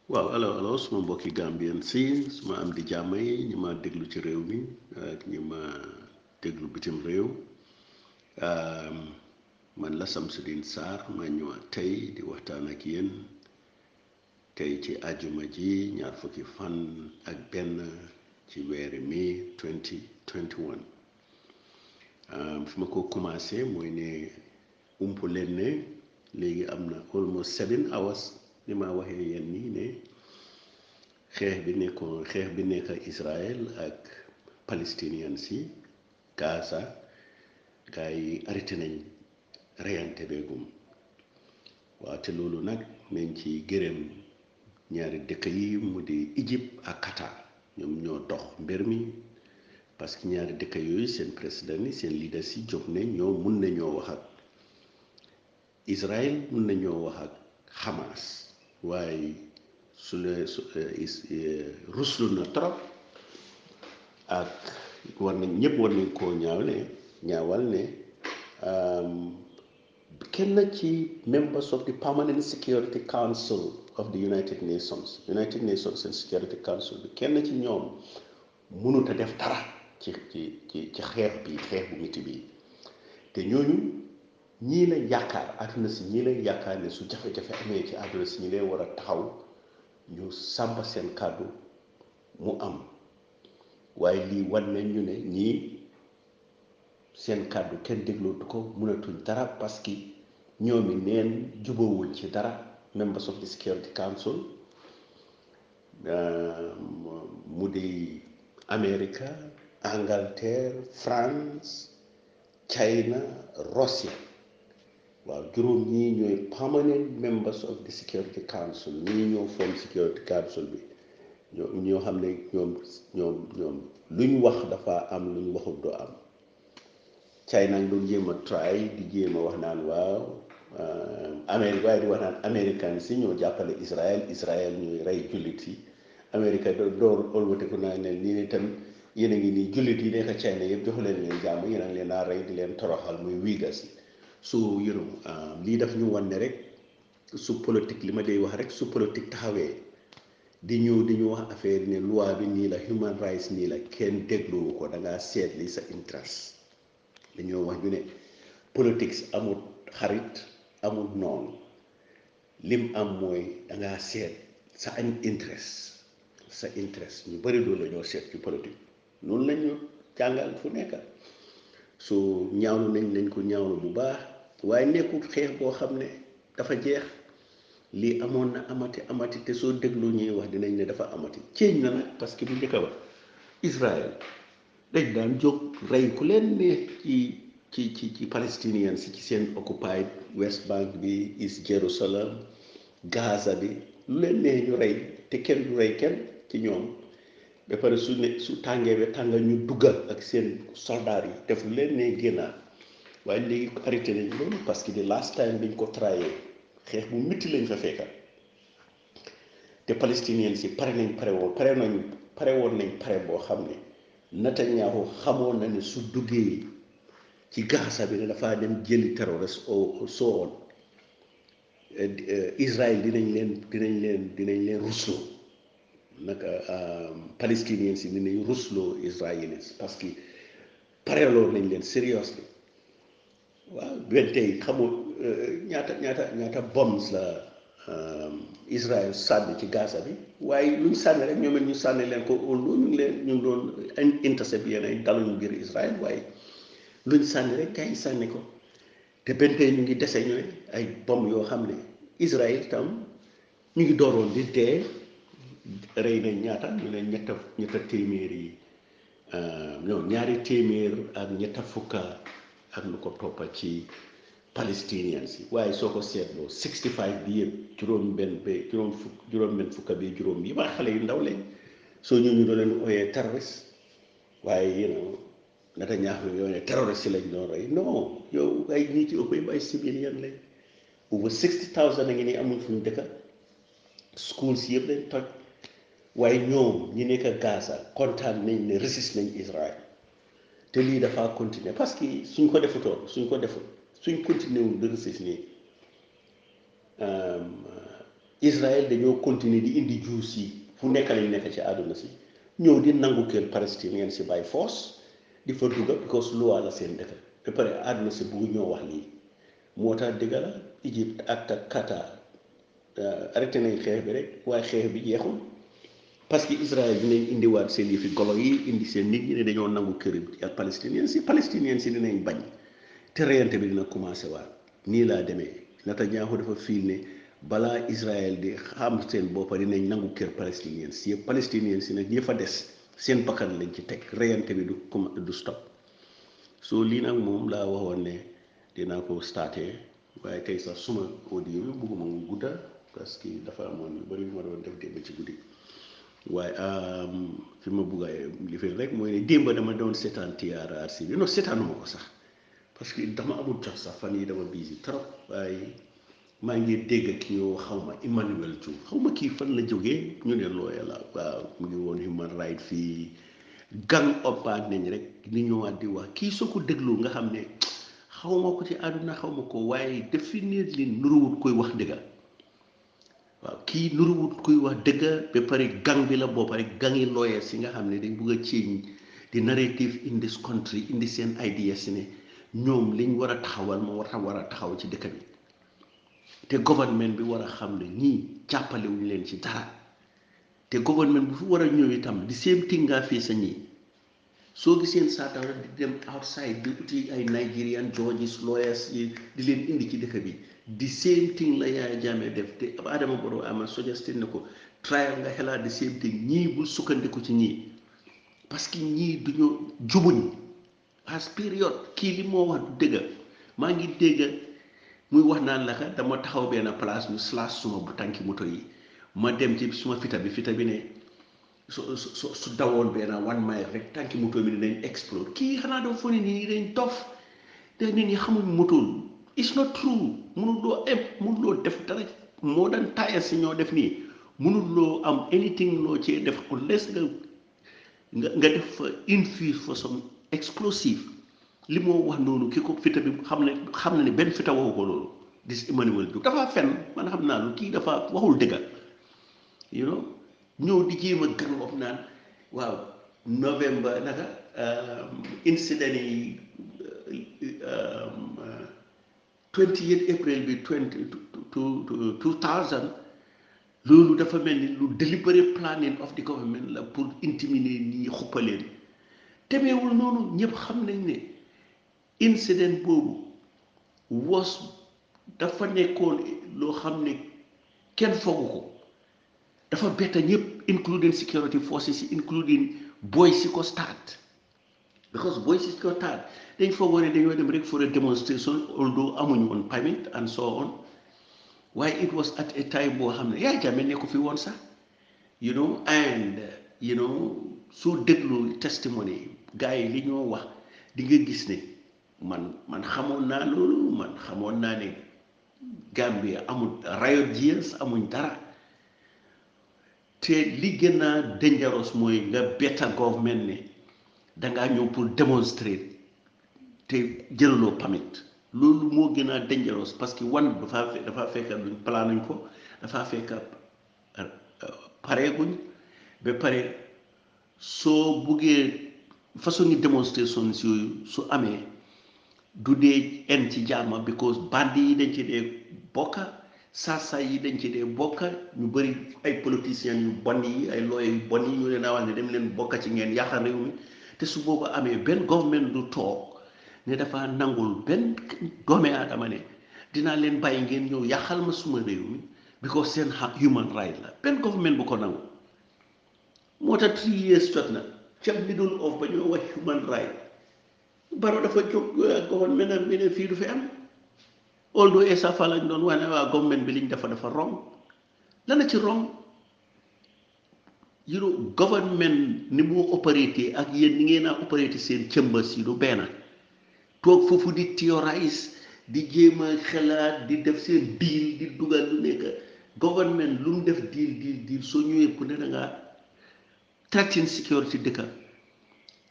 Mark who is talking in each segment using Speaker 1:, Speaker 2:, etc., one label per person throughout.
Speaker 1: waaw alors suma mbokki Gambien si suma am di jàmm yi ñi ma déglu ci réew mi ak ñi ma déglu bitim réew um, man la Samsudeen Sarr ma ñëwaat tey di waxtaan ak yéen tey ci àjjuma ji ñaar fukki fan ak benn ci weeri mai 2021 fi ma ko commencé mooy ne umpu leen ne léegi am na almost 7 hours ni ma waxee yéen nii ne xeex bi nekk Israël ak palestiniens si Gaza gars yi arrêté nañ reyante beegum waaw te loolu nag nañ ci gërëm ñaari dëkk yi mu di Égypte ak Qatar ñoom ñoo dox mbir mi parce que ñaari dëkk yooyu seen président yi seen leader si jóg ne ñoo mun nañoo wax ak Israël mun nañoo wax ak Hamas waaye ruslu na trop ak war nañ koo ñaawal ne kenn ci members of the Permanent Security Council of the United Nations and Security Council bi kenn ci ñoom mënut a def dara ci xeex bu métti bi te ñooñu ñii lañ yaakaar àdduna si ñii lañ yaakaar ne su jafe-jafe amee ci àdduna si ñi leen war a taxaw ñu sàmba seen kàddu mu am waaye lii wan nañ ñu ne ñii seen kàddu kenn déglootu ko mënatuñ dara parce que ñoomi neen jubawuñ ci dara members of the Security Council mu di America, Angleterre, France, China, Russia waaw juróom ñii ñooy permanent members of the Security Council ñii ñoo form Security Council bi ñoo xam ne ñoom luñ wax dafa am luñ waxut doo am China ngi doon jéem a try di jéem a wax naan waaw Amérique waaye di wax naan américain si ñoo jàppale Israël ñuy rey jullit yi Amérique door ëlbatiku naa ne nii ni tam yéen a ngi nii jullit yi nekk China yëpp jox leen jàmm yéen a ngi leen a rey di leen toroxal muy Uyghurs yi su lii daf ñu wan ne rek su politique li ma day wax rek su politique taxawee di ñu wax affaire ne loi bi nii la human rights nii la kenn dégluwu ko da ngaa seet li sa interest dañoo wax ñu ne politique amul xarit amul noonu lim am mooy da ngaa seet sa interest ñu bëri loolu la ñoo seet ci politique noonu lañ ñu jàngal fu nekk so ñaawlu nañ ko ñaawlu bu baax waaye nekkul xeex boo xam ne dafa jeex lii amoon na amati te soo déglu ñuy wax dinañ ne dafa amati ceeñ na nag parce que bu njëkk ba Israël dañ daan jóg rey ku leen neex ci palestiniens ci seen occupied West Bank bi East Jerusalem Gaza bi lu leen neex ñu rey te kenn du rey kenn ci ñoom ba pare su tàngee ba tànga ñu duggal ak seen soldats yi def lu leen neex génnaat waaye léegi arrêté nañ loolu parce que the last time biñ ko trayé xeex bu métti lañ fa fekka te palestiniens yi pare woon nañ pare boo xam ne Netanyahu xamoon na ne su duggee ci Gaza bi ne dafaa dem jëli terroriste soo on Israël dinañ leen rusloo naka palestiniens yi dinañ rusloo israéliens parce que pareeloon nañ leen seriously waaw benn tey xamul ñaata bombs la Israël sànni ci Gaza bi waaye luñ sànni rek ñoom it ñu sànni leen ko ñu ngi doon intercept yenn ay daluñu biir Israël waaye luñ sànni rek gars yi sànni ko te benn tey ñu ngi dese ñu ne ay bomb yoo xam ne Israël tam ñu ngi dooroon di dee rey nañ ñaata ñu ne ñetta téeméer yi ñaari téeméer ak ñetta fukka ak lu ko toppa ci palestiniens yi waaye soo ko seetloo 65 bi yëpp juróom-benn fukka bi juróom yi ba xale yu ndaw lañ soo ñooñu doon leen ooyee terroriste waaye Netanyahu yoo ne terroriste lañ doon rey non yow ay ñi ci ëpp yëpp ay civilian lañ over 60,000 a ngi nii amuñ fu ñu dëkka schools yëpp lañ toj waaye ñoom ñi nekk Gaza kontaan nañ ne résiste nañ Israël te lii dafa continuer parce que suñ continuer wul de résiste nii Israël dañoo continuer di indi juus yi fu nekk lañ nekk ci àdduna si ñëw di nangu kër palestinien si by force di fa dugga because loi la seen dëkk ba pare àdduna si bugg ñoo wax lii moo tax dëgg la Égypte ak Qatar arrêté nañ xeex bi rek waaye xeex bi jeexul parce que Israël dinañ indiwaat seen yëfi golo yi indi seen nit ñi ne dañoo nangu kër ak palestinien si dinañ bañ te reyante bi dina commencé waat nii laa demee Netanyahu dafa fiil ne balaa Israël di xam seen boppa dinañ nangu kër palestinien si yëpp palestinien si nag ñi fa des seen bakkan lañ ci teg reyante bi du stop soo lii nag moom laa waxoon ne dinaa ko starté waaye tey sax suma audio bi bugguma mu gudda parce que dafa amoon yu bëri yu ma doon def démb ci guddi waaye fi ma bugg a lifin rek mooy ne démb dama doon seetaan TRRC bi non seetaanuma ko sax parce que dama amul jot sax fan yi dama busy trop waaye maa ngi dégg ki ñoo xawma Emmanuel Diouf xawma kii fan la jógee ñu ne looya la waaw mu ngi woon human right fii gang oppaat nañ rek ni ñëwaat di wax kii soo ko déglu nga xam ne xawma ko ci àdduna xawma ko waaye definitely nuruwut koy wax dëgga waaw kii nuruwut kuy wax dëgga ba pare gang bi la boppa rek gangi lawyer si nga xam ne dañ bugg a change the narrative in this country indi seen ideas ne ñoom liñ war a taxawal moo war a taxaw ci dëkk bi te government bi war a xam ne ñii jàppale wuñ leen ci dara te government bu fi war a ñëw itam di same thing nga fii sa ñii soo giseen saatara di dem outside di uti ay Nigerian judges lawyers yi di leen indi ci dëkk bi the same thing la Yaya Jammeh def te Adama Barrow ama suggested ne ko trial nga xelaat the same thing ñii bul sukkandiku ci ñii parce que ñii duñu jubuñ as période kii li moo wax du dëgga maa ngi dégg muy wax naan la ka dama taxaw benn place ñu slash suma bu tànki moto yi ma dem ci suma fita bi ne su dawoon benn 1 mile rek tànki moto bi dinañ explode kii xanaa dafa fone nii dañ dof te nit ñi xamuñ moto it's not true mënuloo def dara moo daan taaya si ñoo def nii mënuloo am anything loo cee def unless nga def fa infuse for some explosive li moo wax noonu ki ko fita bi xam na ne benn fita waxu ko loolu dis Emmanuel Diouf dafa fen man xam naa lu kii dafa waxul dëgga you know ñëw di jéem a gën bopp naan waaw novembre naka incident yi 28 April bi 2000 loolu dafa mel ni lu deliberate planning of the government la pour intimider ñi xuppaleen temeewul noonu ñëpp xam nañ ne incident boobu dafa nekkoon loo xam ne kenn foogu ko dafa betta ñëpp including security forces including boy si ko start because boy si ko start dañ foogoo ne dañoo dem rek for a demonstration although amuñu woon permit and so on waaye it was at a time boo xam ne Yaya Jammeh ne ko fi woon sax and soo déglu testimony gars yi li ñoo wax di nga gis ne man xamoon naa loolu man xamoon naa ne Gambia amul riot gears amuñ dara te li gën a dangerous mooy nga betta government ne dangaa ñëw pour démontrer te jëlaloo permit loolu moo gën a dangerous parce que dafa fekk luñ planuñ ko dafa fekk pareeguñ ba pare soo buggee façon ni démonstration yooyu su amee du dee en ci jàmma because bandi yi dañ ci dee bokka saasa yi dañ ci dee bokka ñu bëri ay politiciens yu bon yi ay lawyer yu bon yi ñu leen a wax ne dem leen bokka ci ngeen yàqa réew mi te su boobu amee benn government du toog ne dafa nangul benn doomi aadama ne dinaa leen bàyyi ngeen ñëw yàqal ma suma réew mi because seen human right la benn government bu ko nangu moo tax 3 years jot na ca middle of ba ñoo wax human right Barrow dafa jóg government bi ne fii du fi am although Essa Faal lañ doon wax ne waa government bi liñ dafa wrong lana ci wrong government ni mu opératé ak yéen ni ngeen a opératé seen chambers yi du benn toog foofu di théorize di jéem a xalaat di def seen deal di dugal lu nekk government lu mu def deal soo ñëwee ku ne da ngaa threaten security dëkka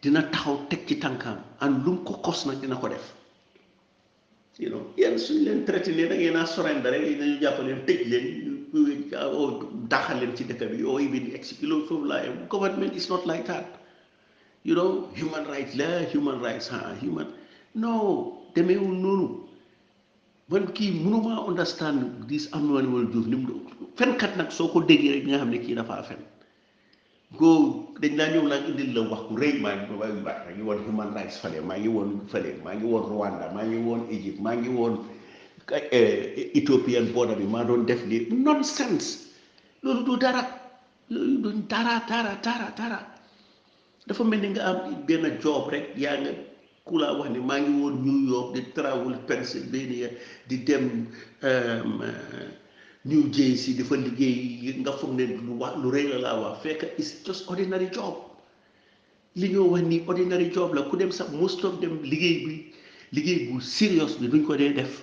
Speaker 1: dina taxaw teg ci tànkaam and lu mu ko xos nag dina ko def yéen suñ leen traité ne da ngeen a surrender rek dañu jàpp leen tëj leen daxal leen ci dëkk bi or even execute foofu laa yem government is not like that human rights la human rights human no demeewul noonu man kii mënuma understand this Emmanuel Diouf ni mu fenkat nag soo ko déggee rek nga xam ne kii dafa fen go dañ laa ñëw laa indil la wax ku rëy maa ngi woon human rights fale maa ngi woon fale maa ngi woon Rwanda maa ngi woon Egypte maa ngi woon Ethiopian border bi maa doon def lii nonsense loolu du dara loolu du dara dafa mel ni nga am benn job rek yaa nga ku laa wax ne maa ngi woon New York di travel Pennsylvania di dem New Jersey dafa liggéey nga foog ne lu rëy la laa wax fekk it's just ordinary job li ñoo wax ni ordinary job la ku dem sax most of dem liggéey bu serious bi duñ ko dee def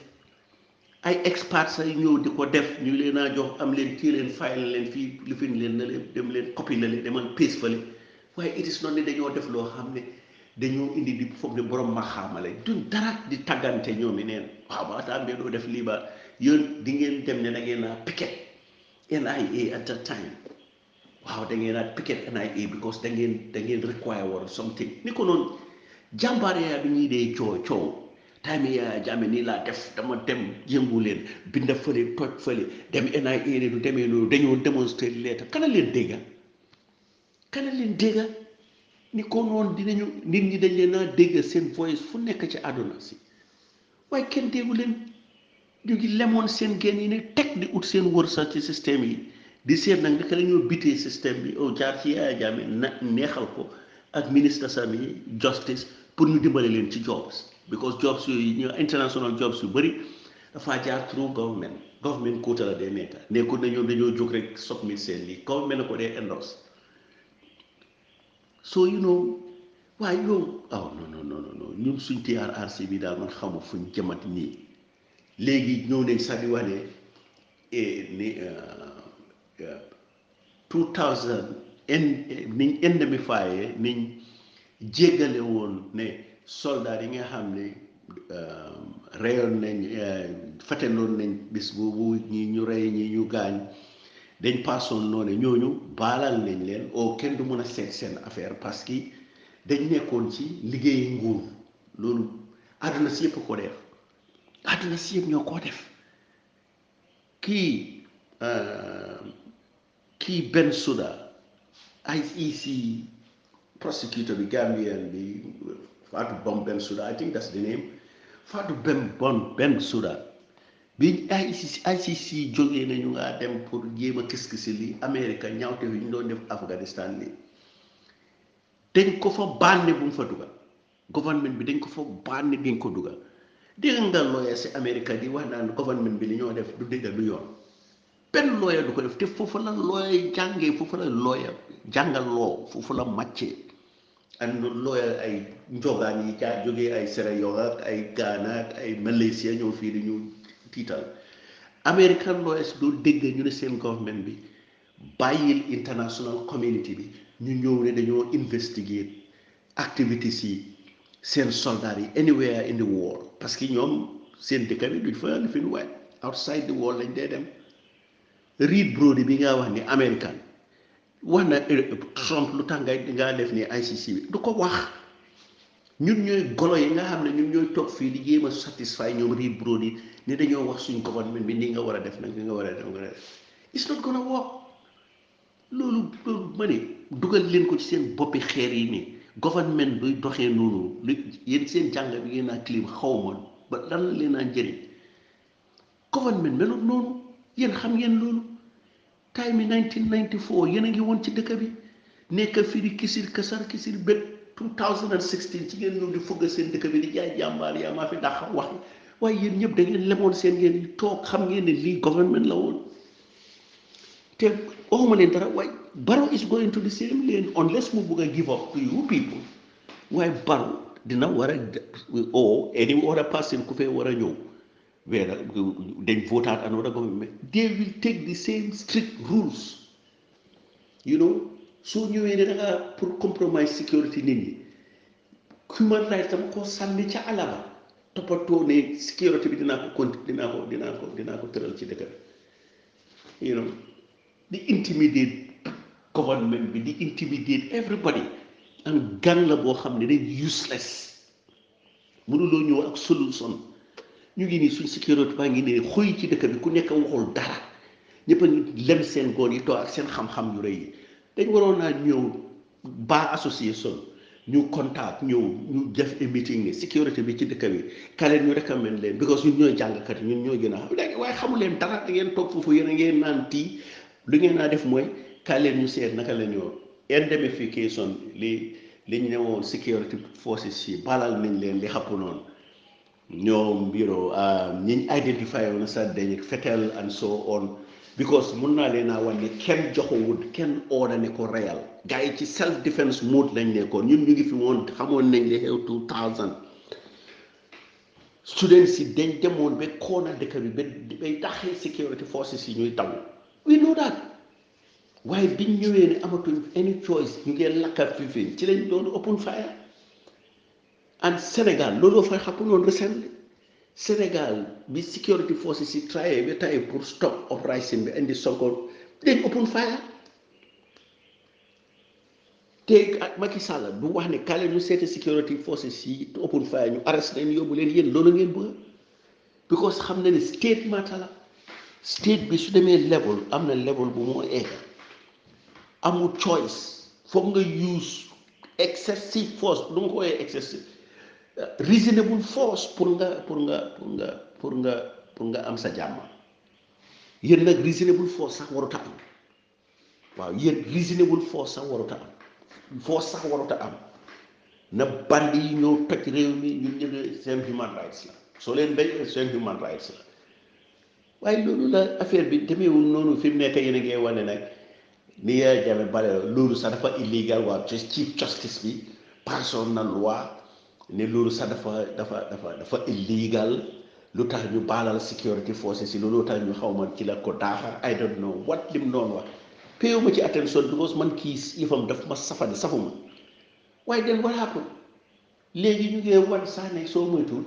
Speaker 1: ay experts ay ñëw di ko def ñu leen a jox am leen téye leen file leen fii lifin leen na leen dem leen copy la leen demal paste fale waaye it is not ne dañoo def loo xam ne dañoo indi di foog ne borom ma xaamale duñ dara di tàggante ñoom i neen waaw ba taam bee doo def lii ba yéen di ngeen dem ne da ngeen a picket NIA at that time waaw da ngeen a picket NIA because da ngeen require war something ni ko noonu jàmbaar yaa bi ñuy dee coow time yaa jàmme nii laa def dama dem yëngu leen binda fële toj fële dem NIA ne du demee noonu dañoo démonstrer leeta kana leen dégga ni ko noonu dinañu nit ñi dañ leen a dégg seen voice fu nekk ci àdduna si waaye kenn déggu leen ñu ngi lemoon seen génn yi ne teg di ut seen wërsëg ci système yi di seet nag naka la ñoo bitee système bi jaar ci Yaya Jammeh neexal ko ak ministre sami justice pour ñu dimbale leen ci jobs because jobs yooyu ñu international jobs yu bëri dafa jaar through government quota la dee nekka nekkul na ñoom dañoo jóg rek submit seen lii government na ko dee endorse so waaye yow non ñun suñ TRRC bi daal man xamu fuñ jëmat nii léegi ñëw nañ sax di wax ne ni 2000 niñ indemnifié niñ jéggale woon ne soldat yi nga xam ne reyoon nañ fataloon nañ bis boobu ñi ñu rey ñi ñu gaañ dañ passoon noonu ñooñu baalal nañ leen oo kenn du mën a seet seen affaire parce que dañ nekkoon ci liggéeyi nguur loolu àdduna si yëpp ko def àdduna si yëpp ñoo koo def kii Bensouda IEC prosecutor bi Gambian bi Fatou Bom Bensouda I think that's the name Fatou Bensouda bi ICC jógee nañu ngaa dem pour jéem a kis-kisi li Amérique ñaawte fi ñu doon def Afghanistan li dañ ko fa bànne bu mu fa dugal gouvernement bi dañ ko fa bànne dañ ko dugal dégg nga lawyer si Amérique di wax naan gouvernement bi li ñoo def du dégg du yoon benn lawyer du ko def te foofu la lawyer jàngee foofu la lawyer jàngal loo foofu la màccee and lawyer ay njogaan yi jógee ay Sierra Leone ak ay Ghana ak ay Malaysia ñëw fii di ñu tiital American lawyers doo dégg ñu ne seen government bi bàyyil international community bi ñu ñëw ne dañoo investigate activities yi seen soldats yi anywhere in the world parce que ñoom seen dëkk bi duñ fa fi ñu waay outside the world lañ dee dem Reed Brody bi nga wax ni American wax na Trump lu tax nga def ni ICC bi du ko wax ñun ñooy golo yi nga xam ne ñun ñooy toog fii di jéem a satisfy ñoom Reed Brody ni dañoo wax suñ gouvernement bi ni nga war a def nag ni nga war a def it's not gonna work loolu ma ne dugal leen ko ci seen boppi xeer yi ni gouvernement duy doxee noonu yéen seen jàng bi ngeen naa clim xaw ma ba lan la leen naa njëriñ gouvernement melut noonu yéen xam ngeen loolu time 1994 yéen a ngi woon ci dëkk bi nekk fii di kisir bët 2016 ci ngeen ñëw di fugg seen dëkk bi di jaay jàmbaar yaa maa fi dàq wax waaye yéen ñëpp da ngeen lemoon seen ngeen toog xam ngeen ne lii gouvernement la woon te waxuma leen dara waaye Barrow is going to the same lane unless mu bugg a give up to you people waaye Barrow dina war a or any other person ku fee war a ñëw where they vote out another government, they will take the same strict rules. So ñëwee ne da nga pour compromise security nit ñi human rights dama ko sànni ca alaba toppatoo ne security bi dinaa ko tëral ci dëkk bi you know di intimidate government bi di intimidate everybody am gang la boo xam ne dañ useless mënuloo ñëw ak solution ñu ngi nii suñ sécurité baa ngi ne xoy ci dëkk bi ku nekk waxul dara ñëpp a ngi lem seen góor yi toog ak seen xam-xam yu rëy yi dañ waroon naa ñëw ba association ñu contact ñëw ñu def a meeting ne sécurité bi ci dëkk bi kaleen ñu recommend leen because ñun ñooy jàngkat yi ñun ñoo gën a xam léegi waaye xamu leen dara da ngeen toog foofu yéen a ngeen naan tii lu ngeen naa def mooy kaay leen ñu seet naka la ñoo indemnification li ñu ne woon security forces yi balal nañ leen li xapp noonu ñoom bureau ñiñ identify woon sa dañ fetel and so on because mun naa leen a wan ne kenn joxowut kenn ooda ne ko reyal gars yi ci self defense mode lañ nekkoon ñun ñu ngi fi woon xamoon nañ li xew 2000 students yi dañ demoon ba koona dëkk bi ba bay daxee security forces yi ñuy daw we know that waaye biñ ñëwee ne amatuñ any choice ñu ngeen lakka fifin ci lañ doon open fire and Sénégal loolu fay xappunoon recently Sénégal bi security forces yi try ba tey pour stop uprising bi indi Sonko dañ open fire te ak Macky Sall du wax ne kaale ñu seeti security forces yi to open fire ñu arrest leen yóbbu leen yéen loolu ngeen bëgg because xam na ne state matter la state bi su demee level am na level bu moo egg amul choice foog nga use excessive force du nga ko woowee excessive reasonable force pour nga am sa jàmm yéen nag reasonable force sax warut a am waaw yéen reasonable force sax warut a am force sax warut a am na bandi yi ñëw toj réew mi ñun ñëpp seen human rights la soo leen béy seen human rights la waaye loolu la affaire bi demeewul noonu fi mu nekk yéen a ngi wane nag ni Yaya Jammeh bale loolu sax dafa illegal waa chief justice bi passoon na loi ne loolu sax dafa illegal lu tax ñu baalal security forces yi loolu tax ñu xaw ma ci la ko daaxar I don't know what lim noonu wax payu ma ci attention because man kii yëfam daf ma safadi safuma waaye den what happened léegi ñu ngi wan sax ne soo moytuwul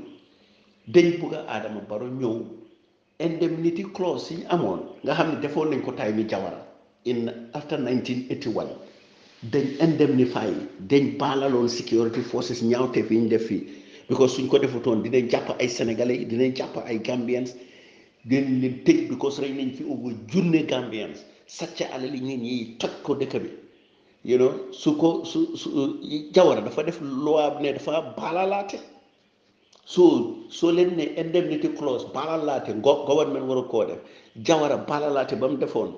Speaker 1: dañ bugg a Adama Barrow ñëw indemnity clause yi amoon nga xam ne defoon nañ ko tay mi Jawara in after 1981 dañ indemnify dañ baalaloon security forces ñaawteef yi ñu def fii because suñ ko defutoon dinañ jàpp ay sénégalais yi dinañ jàpp ay gambians dinañ leen tëj because rey nañ fi over junne gambians sàcc alali nit ñi toj ko dëkk bi you know su Jawara dafa def loi ne dafa baalalaate soo leen ne indemnity clause baalalaate government waru koo def Jawara baalalaate ba mu defoon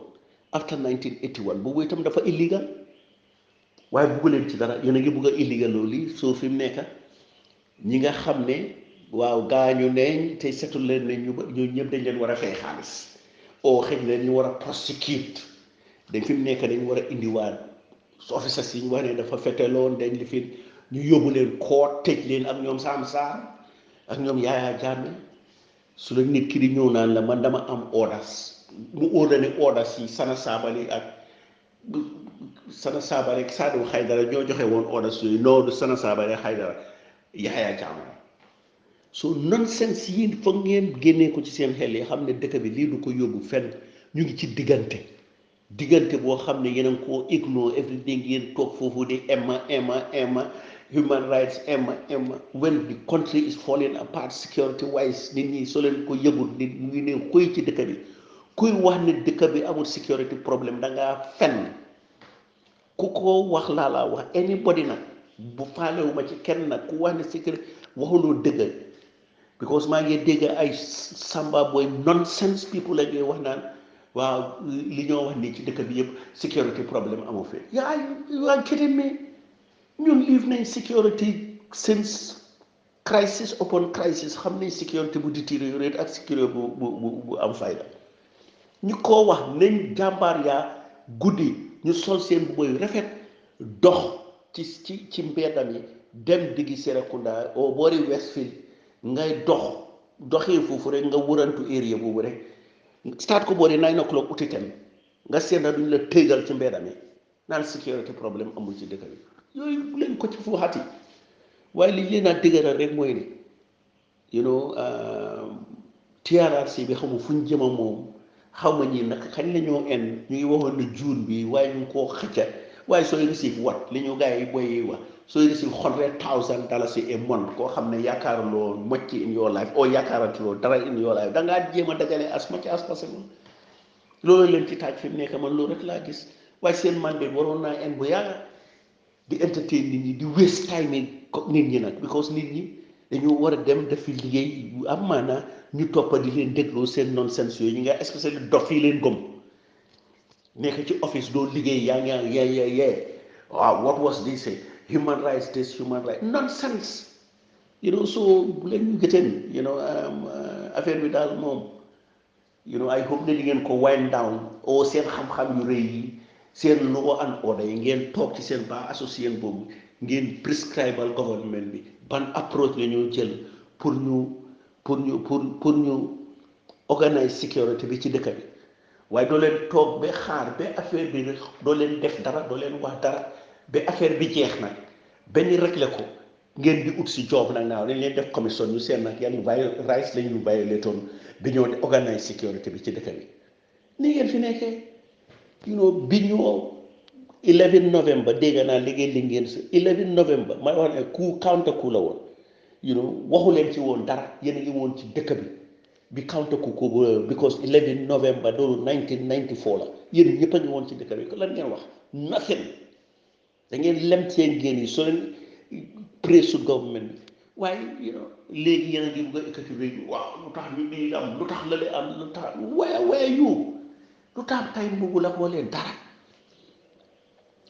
Speaker 1: after 1981 boobu itam dafa illegal waaye bugg leen ci dara yéen a ngi bugg a illegal loolu soo fi mu nekk ñi nga xam ne waaw gaañu neeñ te setul leen ne ñu ñëpp dañ leen war a fay xaalis oo xëy leen ñu war a prosecute dañ fi mu nekk dañ war a indiwaat officers yi ñu wax ne dafa feteloon dañ li fi ñu yóbbu leen koot tëj leen ak ñoom Sam Sarr ak ñoom Yaya Jammeh su la nit ki di ñëw naan la man dama am orders mu ordonné orders yi Sana Sabally ak Sadou Haidara ñoo joxe woon orders yooyu noonu Sana Sabally Haidara Yaya Jammeh so nonsense yi foog ngeen génnee ko ci seen xel yi xam ne dëkk bi lii du ko yóbbu fenn ñu ngi ci diggante boo xam ne yéen a ngi koo ignore everything ngeen toog foofu di emma human rights emma when the country is falling apart security wise nit ñi soo leen ko yëgul nit ñu ngi ne koy ci dëkk bi kuy wax ne dëkk bi amul security problème da ngaa fenn ku ko wax laa laa wax anybody nag bu faalewuma ci kenn nag ku wax ne security waxuloo dëgg because maa ngi dégg ay samba boy nonsense people la ñuy wax naan waaw li ñoo wax nii ci dëkk bi yëpp security problème amu fi yaa you are kidding me ñun live nañ security since crisis upon crisis xam nañ security bu détérioré ak security bu am fayda ñu ko wax nañ jàmbaar yaa guddi ñu sol seen bu boy rafet dox ci mbeddam yi dem diggi Serekunda oo boori Westfield ngay doxee foofu rek nga wërantu area boobu rek start ko boori 9 o'clock uti ten nga seet na duñ la tëgal ci mbeddam yi naan security problème amul ci dëkk bi yooyu bu leen ko ci fu xati waaye li leen a dëgëral rek mooy ne TRRC bi xamul fu ñu jëma moom xaw ma ñii nag kañ la ñoo en ñu ngi waxoon ne juun bi waaye ñu ngi koo xëcca waaye sooy receive wat li ñu gars yi boy yi wax sooy receive $100,000 a month koo xam ne yaakaaruloo much in your life oo yaakaaratuloo dara in your life da ngaa jéem a dajale as much as possible loolu leen ci taaj fi mu nekk man loolu rek laa gis waaye seen mandate waroon naa en bu yàgga di entertain nit ñi di waste time nit ñi nag because nit ñi dañoo war a dem defi liggéey yu am maanaa ñu toppa di leen dégloo seen nonsense yooyu ñi nga especially dof yi leen gëm nekk ci office doo liggéey yaa ngi yee waaw what was this human rights this human rights nonsense so bu leen ñu gëteen affaire bi daal moom I hope ne di ngeen ko wind down o seen xam-xam yu rëy yi seen law and order yi ngeen toog ci seen ba associé boobu ngeen prescribal government bi ban approach la ñoo jël pour ñu organise sécurité bi ci dëkk bi waaye doo leen toog ba xaar ba affaire bi rek doo leen def dara doo leen wax dara ba affaire bi jeex nag benn réglé ko ngeen di ut si job nag naaw dañ leen def commission ñu seen nag yan rights lañu bàyyi leetoon bi ñoo di organise sécurité bi ci dëkk bi ni ngeen fi nekkee bi ñoo 11 November dégg naa liggéey li ngeen si 11 November may wax ne counter coup la woon waxu leen ci woon dara yéen a ngi woon ci dëkk bi counter coup ko because 11 November loolu 1994 la yéen ñëpp a ngi woon ci dëkk bi lan ngeen wax nothing da ngeen lem seen génn yi soo leen presse government bi waaye léegi yéen a ngi bëgg a ekkati réew waaw lu tax ñu lii am lu tax lale am lu tax waaye lu tax tay mbugu la ko leen dara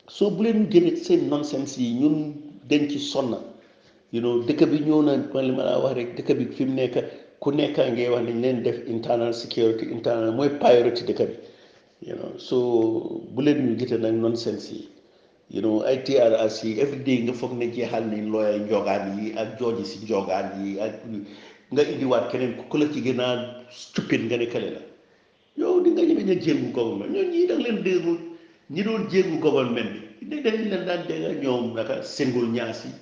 Speaker 1: soo bu leen génne seen nonsense yi ñun dañ ci sonna dëkk bi ñëw na li ma la wax rek dëkk bi fi mu nekk ku nekk ngay wax nañ leen def internal security internal mooy priority dëkk bi so bu leen ñu gite nag nonsense yi ay TRRC yi every day nga foog ne jeexal nañ looya njogaan yi ak jooji si njogaan yi ak nga indiwaat keneen ku la ci gën a stupide nga ne kële la yow di nga ñëwee ñu jéngu government ñoo ñii da nga leen déggul ñi doon jéngu government bi dañ leen daan dégg ñoom naka sengul ñaas yi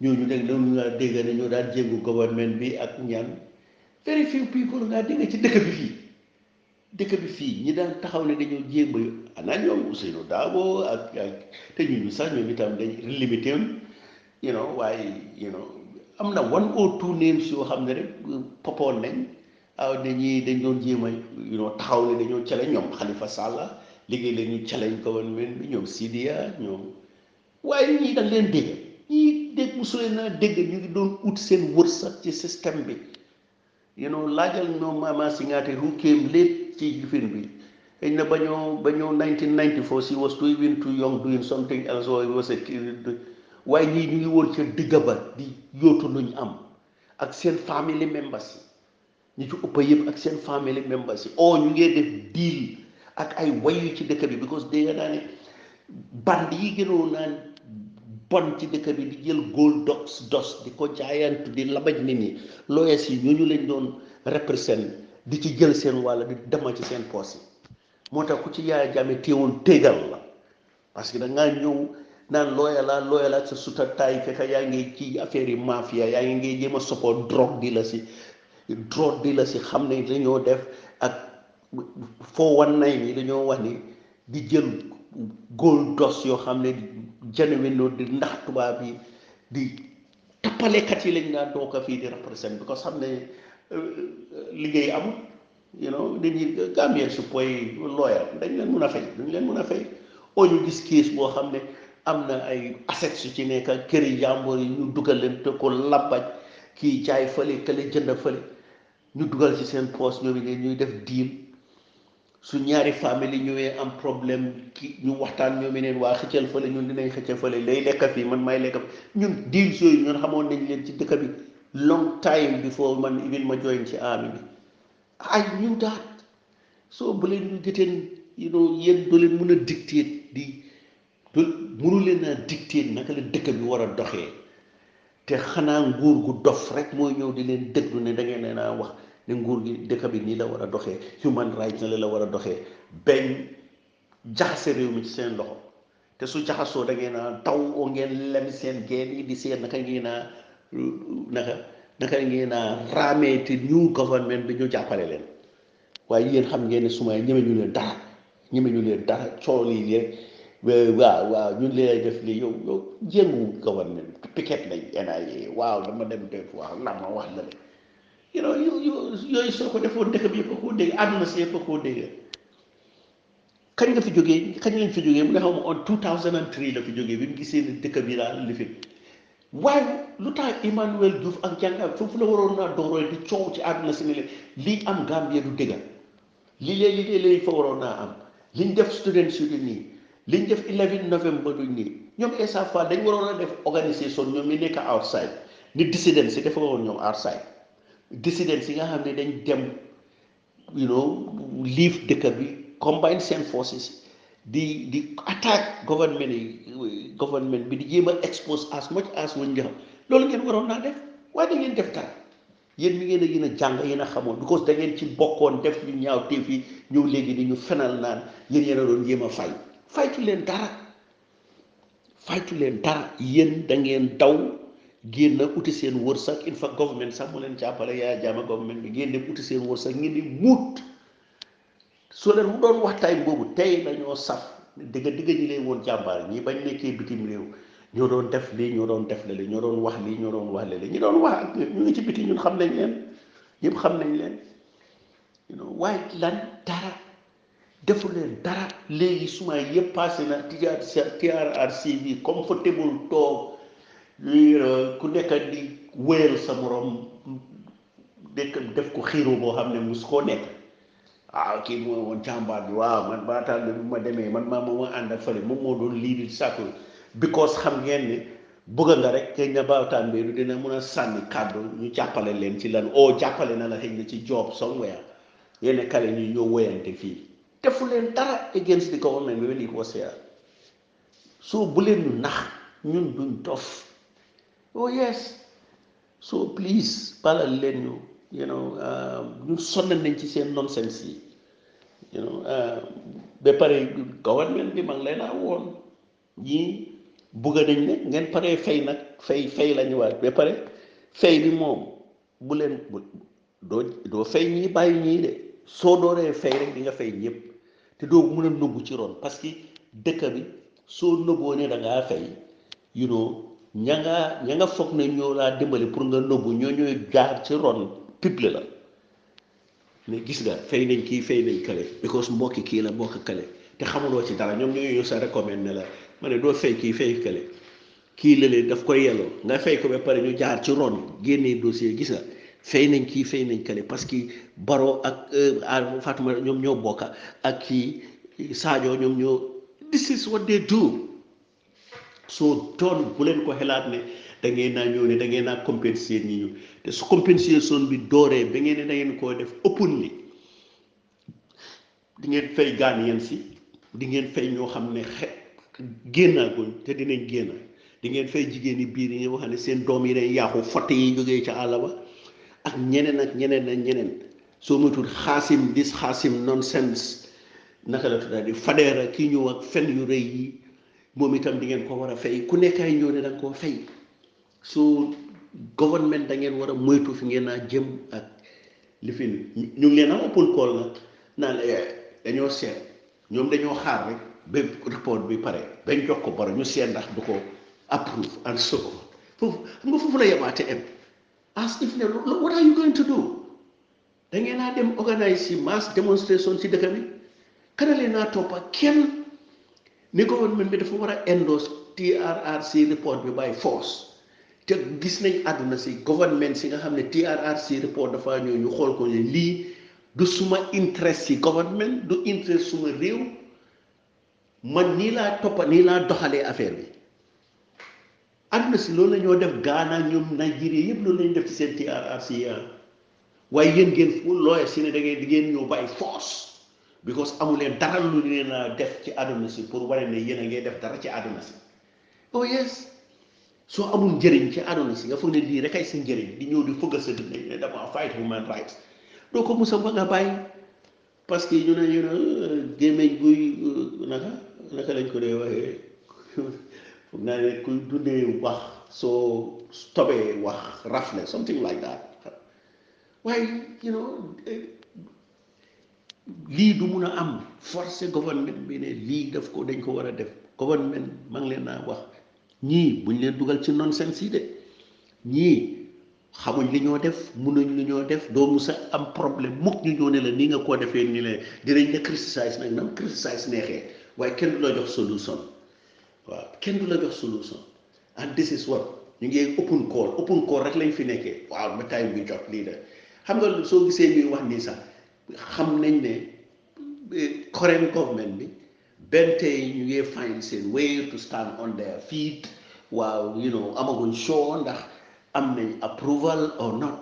Speaker 1: ñooñu dégg doon nga dégg ne ñoo daan jéngu government bi ak ñaan very few people ngaa dégg ci dëkk bi fii ñi daan taxaw ne dañoo jéem a ana ñoom Ousseynou Dabo ak te ñun sax ñoom itam dañ limité waaye am na 1 or 2 names yoo xam ne rek popoon nañ dañ doon jéem a taxaw ne dañoo challenge ñoom Halifa Sallah liggéey la ñu challenge government bi ñoom Sidia ñoom waaye ñii dañ leen dégg ñii dégg mosulee naa dégg ñu ngi doon ut seen wërsëg ci système bi laajal ñoom Mama Singate who came late ci lifin bi xëy na ba ñoo 1994 she was too young doing something else or was a kid waaye ñii ñu ngi woon ca digga ba di yóotu luñ am ak seen family members yi ñi ci ëpp yëpp ak seen family members yi ñu ngee def deal ak ay wayu ci dëkk bi because dégg naa ne band yi gënoon naan bon ci dëkk bi di jël gold dos di ko jaayantu di labaj nit ñi lawyers yi ñooñu lañ doon represent di ci jël seen wàll di dema ci seen poos yi moo tax ku ci Yaya Jammeh téewoon téegal la parce que da ngaa ñëw naan looya la sa suta taay fekk yaa ngi ci affaire yi mafia yaa ngi ngay jéem a support drogue di la si xam ne dañoo def ak 419 yi dañoo wax ni di jël gold dos yoo xam ne genuine di ndax tubaab yi di tappalekat yi lañ daan dooka fii di represent bi ko xam ne liggéey amul nit ñi Gambien su poy lawyer dañ leen mun a fay duñ leen mun a fay ñu gis case boo xam ne am na ay assets yu ci nekk këri jàmbur yi ñu dugal leen te ko labbaj kii jaay fële kële jënd fële ñu dugal ci seen poste ñoom it ñuy def deal su ñaari famille ñëwee am problème ki ñu waxtaan ñoom neen waa xëccal fële ñun dinañ xëccal fële lay lekka fii man maay lekka ñun deal yooyu ñun xamoon nañ leen ci dëkk bi long time before man even ma join ci army bi I knew that so bu leen ñu gëteen yéen doo leen mën a dictate mënu leen a dictate naka la dëkk bi war a doxee te xanaa nguur gu dof rek mooy ñëw di leen déglu ne da ngeen nee naa wax ne nguur gi dëkk bi nii la war a doxee human rights na la war a doxee bañ jaxase réew mi ci seen loxo te su jaxasoo da ngeen a taw oo ngeen lem seen geen yi di seet naka ngeen a naka ngeen a raamee te new government bi ñu jàppale leen waaye yéen xam ngeen ne suma ñeme ñu leen dara ñeme ñu leen dara coow lii rek waaw ñun lay def lii yow jéngu government piquet lañ NIA waaw dama dem def waaw la ma wax la le yooyu soo ko defoon dëkk bi yëpp a koo dégg àdduna si yëpp a koo dégg kañ nga fi jógee kañ lañ fi jógee mu nga xam on 2003 la fi jógee bi mu gisee ne dëkk bi daal li fi waaye lu tax Emmanuel Diouf ak jàngaam foofu la waroon naa dooroo di coow ci àdduna si ne leen lii am Gambia du dëgga lii fa waroon naa am liñ def students yu nii liñ def 11 novembre du nii ñoom esa fois dañ waroon a def organisation ñoom ñu nekk outside ni dissidents si dafa waroon ñoom outside dissidents yi nga xam ne dañ dem leave dëkk bi combine seen forces di attaque government bi di jéem a expose as much as wuñ xam loolu ngeen waroon naa def waaye da ngeen def dara yéen mi ngeen a jàng yéen a xamoon because da ngeen ci bokkoon def ñu ñaaw teef yi ñëw léegi di ñu fenal naan yéen a doon jéem a faytu leen dara yéen da ngeen daw génn uti seen wërsëg in fact government sax mu leen jàppale Yaya Jammeh government bi ngeen dem uti seen wërsëg ngeen di muut soo leen mu doon waxtaay boobu tey lañoo saf digga ñi leen woon jàmbaar ñi bañ nekkee bitim réew ñoo doon def lii ñoo doon def lale ñoo doon wax lii ñoo doon wax lale ñi doon wax ak ñu ngi ci biti ñun xam nañ leen ñëpp xam nañ leen waaye lan dara defu leen dara léegi suma yëpp passé na TRRC bi comfortable toog ku nekk di wéyal sa morom def ko xiiro boo xam ne mus koo nekk kii mooy woon jàmbaar bi waaw man baataal bi bu ma demee man moo ànd ak fële moom moo doon lii di sàkku because xam ngeen ne bëgg nga rek xëy na baataan bi dina mën a sànni kàddu ñu jàppale leen ci lan jàppale na la xëy na ci job somewhere yenn kale ñu ñëw woyante fii defu leen dara against the government bi when it was here so bu leen ñu nax ñun duñ dof yes so please balal leen ñu ñun sonn nañ ci seen nonsense yi ba pare government bi mag leen a woon ñii bugga nañ ne ngeen paree fay nag fay la ñu waat ba pare fay bi moom bu leen doo fay ñii bàyyi ñii de soo dooree fay rek di nga fay ñëpp te doo mën a nëbbu ci ron parce que dëkk bi soo nëbboo ne da ngaa fay ña nga foog ne ñoo laa dimbali pour nga nëbbu ñooy jaar ci ron pible la ne gis nga fay nañ kii fay nañ kale because mbokki kii la mbokk kale te xamuloo ci dara ñoom ñooy sa recommande ne la ma ne doo fay kii fay kale kii lële daf koy yelloo nga fay ko ba pare ñu jaar ci ron génnee dossier gis nga fay nañ kii fay nañ kale parce que Barrow ak Fatuma ñoom ñoo bokka ak kii Sadio ñoom ñoo this is what they do so toon bu leen ko xelaat ne da ngeen naa ñëw ne da ngeen naa compenser ñi ñu te su compensation bi dooree ba ngeen ne da ngeen koo def openly di ngeen fay Ghanaian si di ngeen fay ñoo xam ne génnaaguñ te dinañ génn di ngeen fay jigéen ñi biir yi nga xam ne seen doom yi day yàqu fotte yi jógee ca àll ba ak ñeneen soo moytuwul xaasim nonsense naka la tudda di fadeera kii ñëw ak fen yu rëy yi moom itam di ngeen ko war a fay ku nekkaay ñëw ne da nga koo fay so government da ngeen war a moytu fi ngeen naa jëm ak li fi ñu ngi leen a open call nag naan dañoo seet ñoom dañoo xaar rek ba report bi pare bañ jox ko baro ñu seet ndax du ko approve and so foofu xam nga foofu la yemaate em as if ne what are you going to do da ngeen naa dem organise si mass demonstration si dëkk bi kana leen naa toppa kenn ni government bi dafa war a endorse TRRC report bi by force te gis nañ àdduna si government si nga xam ne TRRC report dafa ñëw ñu xool ko ne lii du suma interest si government du interest suma réew man nii laa toppa nii laa doxalee affaire bi àdduna si loolu la ñoo def Ghana ñoom Nigeria yëpp loolu lañu def ci seen TRRC waaye yéen ngeen fu looyee si ne da ngeen ñëw by force because amu leen dara lu leen a def ci àdduna si pour wane ne yéen a ngay def dara ci àdduna si yes soo amul njëriñ ci àdduna si nga foog ne lii rek ay sa njëriñ di ñëw di fëgg sa dënn ne dama fight human rights doo ko musa ba nga bàyyi parce que ñu ne gémmeñ guy naka lañ ko dee waxee foog naa ne kuy dundee wax soo tobee wax rafle something like that waaye lii du mun a am forcé gouvernement bi ne lii daf ko dañ ko war a def gouvernement maa ngi leen naa wax ñii buñ leen dugal ci nonsense yi de ñii xamuñ li ñoo def munuñ li ñoo def doo musa am problème mukk ñu ñoo ne la nii nga koo defee ni la dinañ la criticize nag nam criticize neexee waaye kenn du la jox solution waaw kenn du la jox solution and this is what ñu ngi open call rek lañ fi nekkee waaw ba time bi jot lii la xam nga soo gisee ñuy wax nii sax xam nañ ne current government bi benn tey ñu ngi find seen way to stand on their feet waaw amaguñ show ndax am nañ approval or not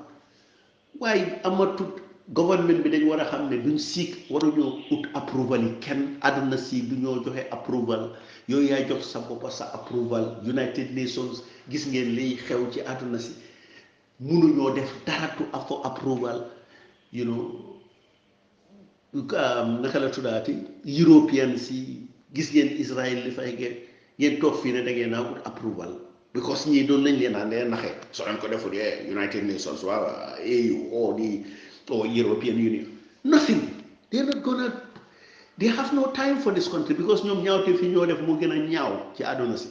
Speaker 1: waaye amatut government bi dañ war a xam ne duñ siik waruñoo ut approval yi kenn àdduna si du ñoo joxe approval yooyu yaay jox sa boppa sa approval United Nations gis ngeen liy xew ci àdduna si munuñoo def dara tu for approval naka la tuddaati European si gis ngeen Israël li fay ngeen toog fii ne da ngeen naa ut approval because ñii doon lañ leen naan leen naxee soo leen ko deful United Nations waaw AU or European Union nothing they're not gonna they have no time for this country because ñoom ñaawte fi ñoo def moo gën a ñaaw ci àdduna si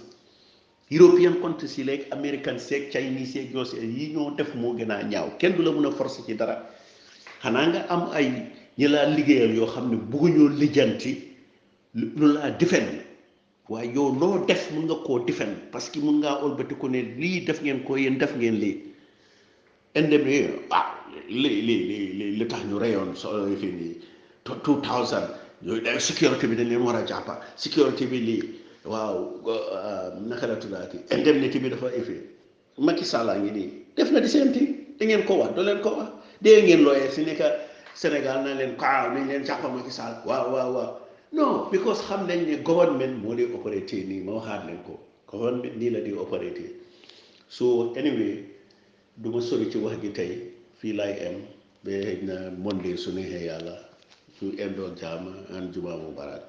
Speaker 1: European countries yi léegi American seeg Chinese seeg ñoo yi ñoo def moo gën a ñaaw kenn du la mun a forcer ci dara xanaa nga am ay ñi laa liggéeyal yoo xam ne bugguñoo lijjanti lu laa defend waaye yow loo def mun nga koo defend parce que mun ngaa ëlbati ko ne lii def ngeen ko yéen def ngeen lii indemni li tax ñu reyoon so fii nii 2000 sécurité bi dañ leen war a jàppa sécurité bi lii waaw naka la tuddaati indemnité bi dafa effet Macky Sall a ngi nii def na di seen thing da ngeen ko wax doo leen ko wax dee ngeen looyee si nekk Sénégal na leen kaaw nañ leen jàppa Macky Sall waaw non because xam nañ ne government moo di opératé nii ma waxaat leen ko government nii la di opératé so anyway du ma sori ci wax gi tey fii laay am ba xëy na Monday su neexee yàlla ñu indoo jaama an juma mubarak